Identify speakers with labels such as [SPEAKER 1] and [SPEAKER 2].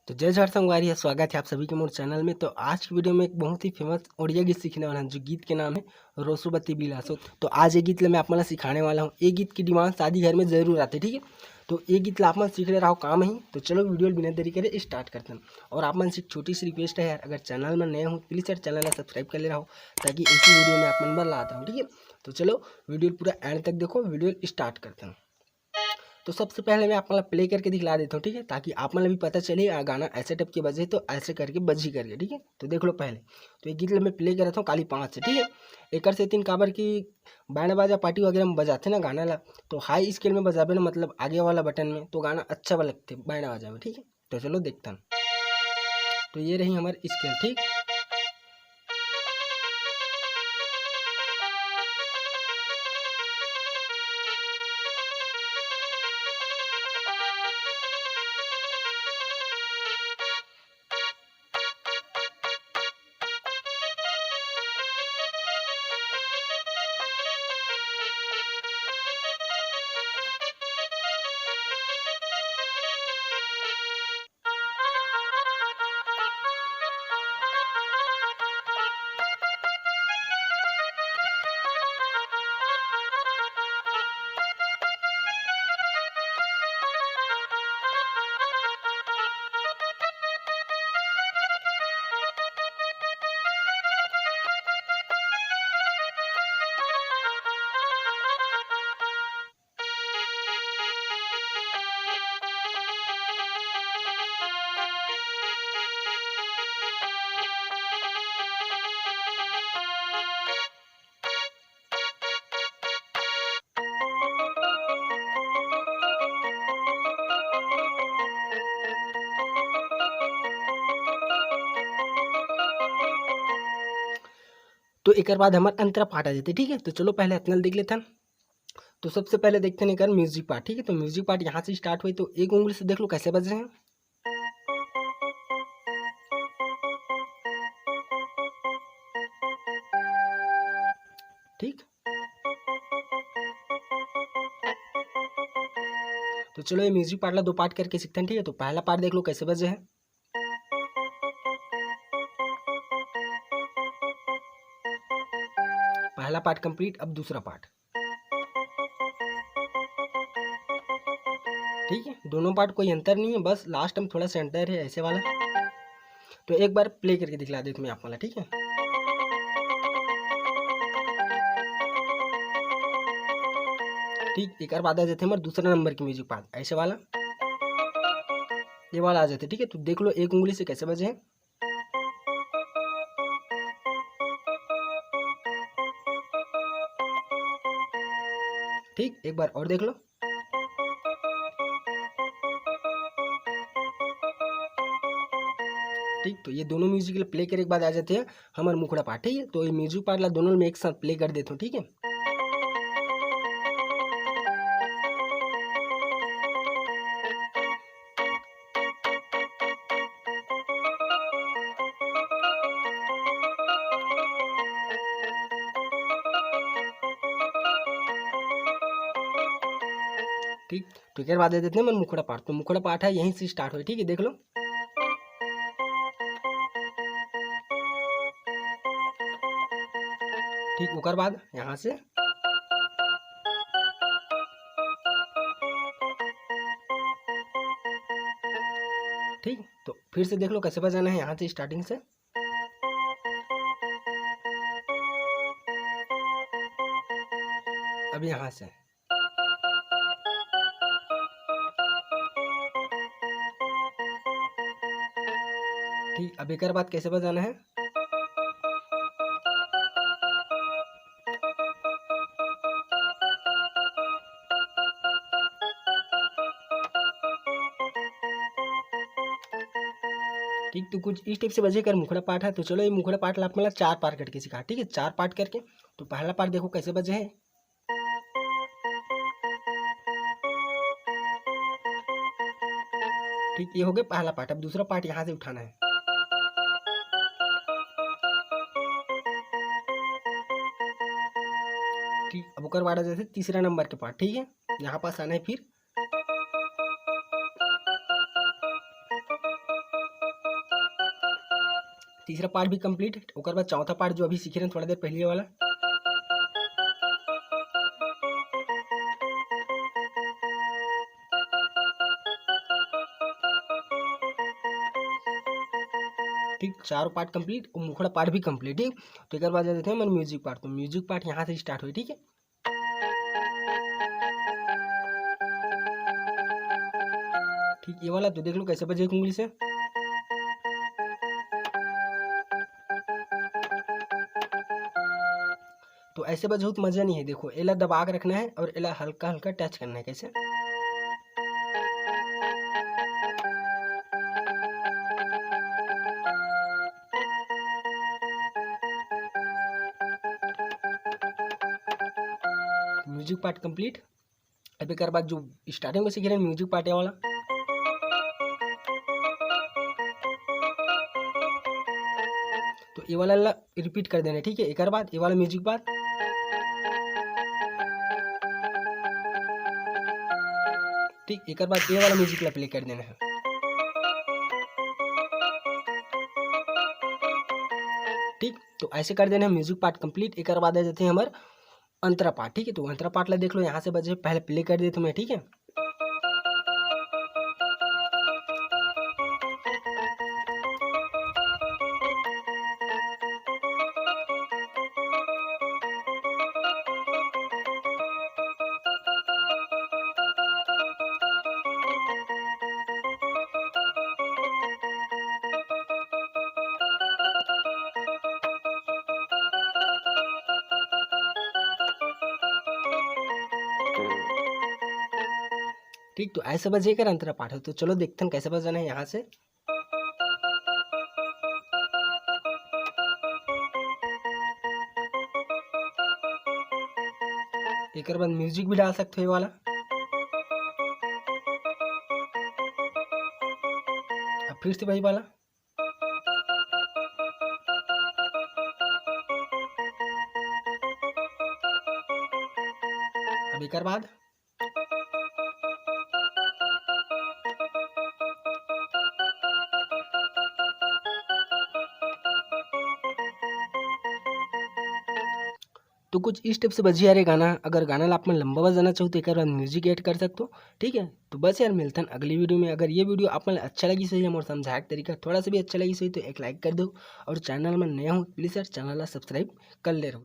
[SPEAKER 1] तो जय झार संगवारी है, स्वागत है आप सभी के मोर चैनल में। तो आज की वीडियो में एक बहुत ही फेमस ओडिया गीत सीखने वाला हूँ, जो गीत के नाम है रोसुबती बिलासो। तो आज ये गीत मैं आप मन सिखाने वाला हूँ। ये गीत की डिमांड शादी घर में जरूर आते, ठीक है। तो ये गीत आप मन सीख ले रहा हो काम ही। तो चलो वीडियो बिना देरी करे स्टार्ट करते हैं। और आप मन से एक छोटी सी रिक्वेस्ट है यार, अगर चैनल में नए हो प्लीज़ यार चैनल सब्सक्राइब कर ले रहा हो, ताकि इसी वीडियो में आप मन बन लाता हूँ, ठीक है। तो चलो वीडियो पूरा एंड तक देखो, वीडियो स्टार्ट करते हैं। तो सबसे पहले मैं आप मतलब प्ले करके दिखला देता हूँ, ठीक है, ताकि आप मतलब भी पता चले गाना ऐसे टाइप के बजे तो ऐसे करके बज ही करके, ठीक है। तो देख लो पहले। तो ये गीत मैं प्ले कर रहा था काली 5 से, ठीक है। एक से 3 काबर की बैंड बाजा पार्टी वगैरह में बजाते ना गाना ला, तो हाई स्केल में बजाबे ना, मतलब आगे वाला बटन में, तो गाना अच्छा वाला लगते बैंड बाजा में, ठीक है। तो चलो देखता हूँ। तो ये रही हमारी स्केल, ठीक। तो एक बाद हमारे अंतरा पार्ट आ जाते, ठीक है। तो चलो पहले इतना देख लेते हैं। तो सबसे पहले देखते हैं कर म्यूजिक पार्ट, ठीक है। तो म्यूजिक पार्ट यहाँ से स्टार्ट हुई, तो एक उंगली से देख लो कैसे बज रहे हैं, ठीक। तो चलो ये म्यूजिक पार्ट ला 2 पार्ट करके सीखते हैं, ठीक है। तो पहला पार्ट देख लो कैसे बजे हैं, पहला पार्ट कंप्लीट। अब दूसरा पार्ट, ठीक है। दोनों पार्ट कोई अंतर नहीं है, बस लास्ट में थोड़ा सा अंतर है ऐसे वाला। तो एक बार प्ले करके दिखला देता मैं आप वाला, ठीक है। ठीक, एक बार बाद आ जाते हैं हमारे दूसरा नंबर की म्यूजिक पार्ट, ऐसे वाला ये वाला आ जाते, ठीक है। तो देख लो एक उंगली से कैसे बजे हैं, ठीक। एक बार और देख लो, ठीक। तो ये दोनों म्यूजिक प्ले करे के बाद आ जाते हैं हमारे मुखड़ा पार्ट, ठीक है। तो ये म्यूजिक पार्ट ला दोनों में एक साथ प्ले कर देता हूँ, ठीक है। ठीक। तो एक बाद दे देते हैं मैं मुखड़ा पाठ। तो मुखड़ा पाठ है यहीं से स्टार्ट हुई, ठीक है, देख लो। ठीक, उसके बाद यहाँ से ठीक। तो फिर से देख लो कैसे बजाना है, यहाँ से स्टार्टिंग से। अब यहाँ से ठीक। अब एक बात कैसे बजाना है, ठीक। तो कुछ इस टाइप से बजे कर मुखड़ा पाठ है। तो चलो ये मुखड़ा पाठ आप मतलब 4 पार्ट करके सिखा, ठीक है, 4 पार्ट करके। तो पहला पार्ट देखो कैसे बजे है, ठीक। ये हो गया पहला पार्ट। अब दूसरा पार्ट यहाँ से उठाना है, ठीक। अब ओकर बाद आ जैसे तीसरा नंबर के पार्ट, ठीक है, यहाँ पास आना है। फिर तीसरा पार्ट भी कंप्लीट। ओकर बाद चौथा पार्ट जो अभी सीखे रहे थोड़ा देर पहले वाला। ठीक, चारों पार्ट कंप्लीट और मुखड़ा पार्ट भी कंप्लीट। ठीक, तो एक बार देते हैं मन म्यूजिक पार्ट। तो म्यूजिक पार्ट यहाँ से स्टार्ट हुई। ठीक है, ठीक, ये वाला तो देख लो कैसे बजे उंगली से। तो ऐसे बजे तो मजा नहीं है। देखो एला दबा के रखना है और एला हल्का हल्का टच करना है। कैसे? Music part complete. अब एक बाद जो स्टार्टिंग में सीख रहे हैं म्यूजिक पार्ट है वाला। तो ये वाला रिपीट कर देना है। ठीक है, एक बाद ये वाला म्यूजिक पार्ट। ठीक, एक बाद ये वाला म्यूजिक प्ले कर देना है। ठीक, तो ऐसे कर देना है म्यूजिक पार्ट कंप्लीट। एक बाद आ जाते हैं हमारे अंतरा पार्ट। ठीक है, तो अंतरा पार्ट ला देख लो यहाँ से बजे पहले प्ले कर देते मैं। ठीक है, ठीक, तो ऐसे बजेगा अंतरा पाठ है। तो चलो देखते हैं कैसे बजाना है यहाँ से। एक बाद म्यूजिक भी डाल सकते हो ये वाला। अब फिर से वही वाला। अब एक बाद तो कुछ इस टाइप से बजी यार गाना। अगर गाना ला आप में लंबा बजाना चाहो तो एक बार म्यूजिक ऐड कर सकते हो। ठीक है, तो बस यार मिलता है अगली वीडियो में। अगर ये वीडियो आप में अच्छा लगी सही है और समझाया तरीका थोड़ा सा भी अच्छा लगी सही तो एक लाइक कर दो। और चैनल में नया हूँ प्लीज़ यार चैनल सब्सक्राइब कर ले रहो।